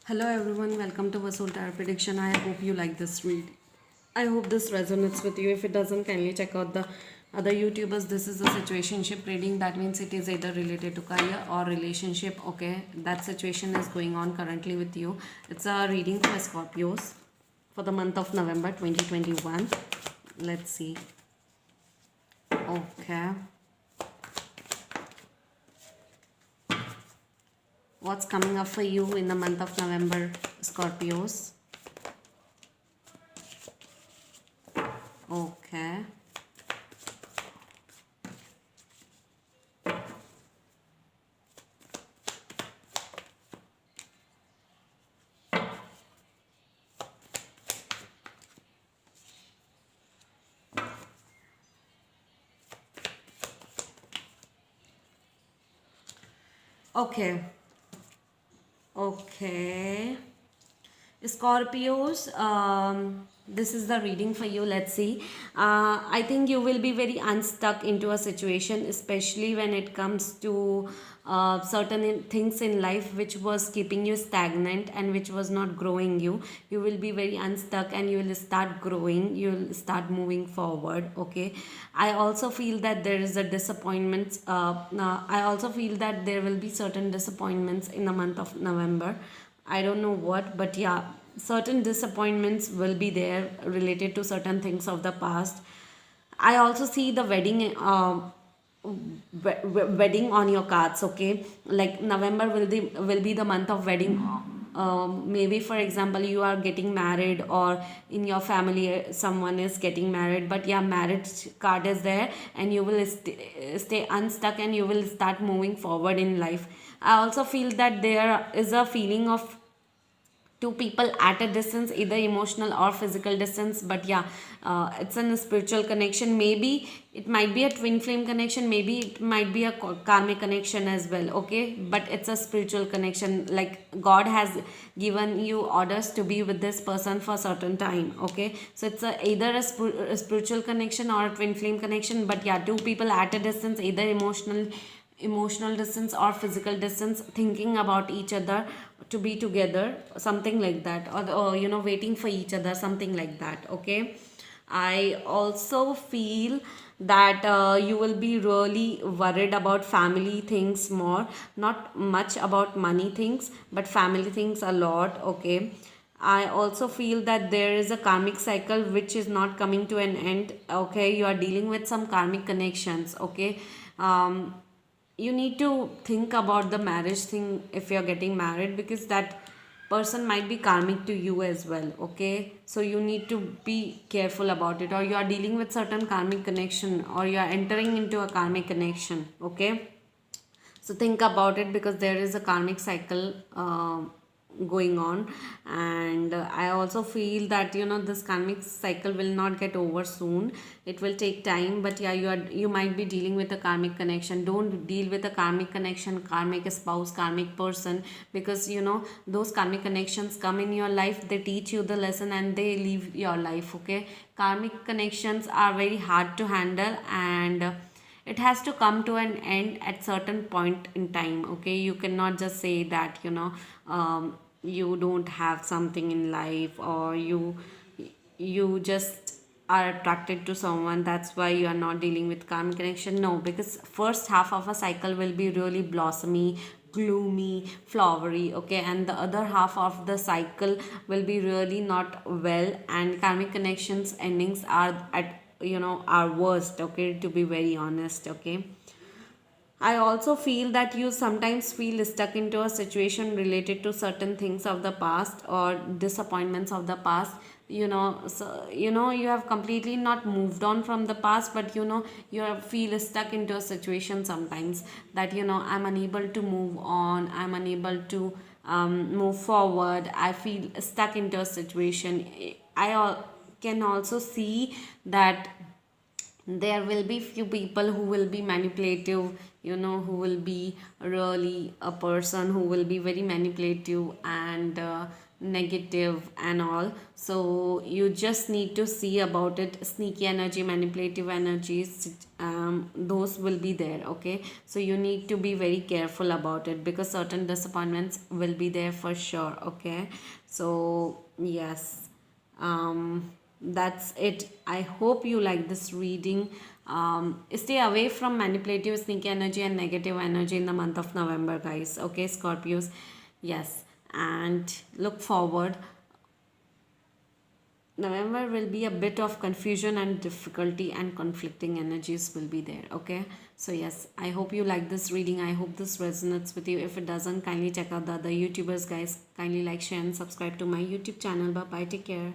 Hello everyone, welcome to Vasool Tarot Prediction. I hope you like this read. I hope this resonates with you. If it doesn't, kindly check out the other YouTubers. This is a situationship reading. That means it is either related to career or relationship. Okay, that situation is going on currently with you. It's a reading for Scorpios for the month of November 2021. Let's see. Okay. What's coming up for you in the month of November, Scorpios? Okay. Okay. Okay. Scorpios, this is the reading for you. Let's see. I think you will be very unstuck into a situation, especially when it comes to certain things in life which was keeping you stagnant and which was not growing you. You will be very unstuck and you will start growing. You will start moving forward. Okay. I also feel that there is a disappointment. I also feel that there will be certain disappointments in the month of November. I don't know what, but yeah, certain disappointments will be there related to certain things of the past. I also see the wedding on your cards. Okay, like November will be the month of wedding. Maybe for example you are getting married, or in your family someone is getting married, but yeah, marriage card is there and you will stay unstuck and you will start moving forward in life. I also feel that there is a feeling of two people at a distance, either emotional or physical distance, but yeah, it's a spiritual connection. Maybe it might be a twin flame connection, maybe it might be a karmic connection as well. Okay, but it's a spiritual connection, like God has given you orders to be with this person for a certain time. Okay, so it's either a spiritual connection or a twin flame connection, but yeah, two people at a distance, either emotional distance or physical distance, thinking about each other to be together, something like that, or waiting for each other, something like that. Okay, I also feel that you will be really worried about family things more, not much about money things, but family things a lot. Okay, I also feel that there is a karmic cycle which is not coming to an end. Okay, you are dealing with some karmic connections. Okay, you need to think about the marriage thing if you're getting married, because that person might be karmic to you as well. Okay, so you need to be careful about it, or you are dealing with certain karmic connection, or you are entering into a karmic connection. Okay, so think about it, because there is a karmic cycle going on. And I also feel that this karmic cycle will not get over soon. It will take time, but yeah, you might be dealing with a karmic connection. Don't deal with a karmic connection, karmic spouse, karmic person, because those karmic connections come in your life, they teach you the lesson and they leave your life. Okay, karmic connections are very hard to handle, and it has to come to an end at certain point in time. Okay, you cannot just say that you don't have something in life, or you just are attracted to someone, that's why you are not dealing with karmic connection. No, because first half of a cycle will be really blossomy, gloomy, flowery. Okay, and the other half of the cycle will be really not well, and karmic connections endings are at are worst. Okay, to be very honest. Okay, I also feel that you sometimes feel stuck into a situation related to certain things of the past or disappointments of the past. So you have completely not moved on from the past, but feel stuck into a situation sometimes, that I'm unable to move on, I'm unable to move forward, I feel stuck into a situation. Can also see that there will be few people who will be manipulative, who will be really a person who will be very manipulative and negative and all. So you just need to see about it. Sneaky energy, manipulative energies, those will be there. Okay, so you need to be very careful about it, because certain disappointments will be there for sure. Okay, so yes, that's it. I hope you like this reading. Stay away from manipulative, sneaky energy and negative energy in the month of November, guys. Okay, Scorpios. Yes, and look forward. November will be a bit of confusion and difficulty, and conflicting energies will be there. Okay, so yes, I hope you like this reading. I hope this resonates with you. If it doesn't, kindly check out the other YouTubers, guys. Kindly like, share, and subscribe to my YouTube channel. Bye bye. Take care.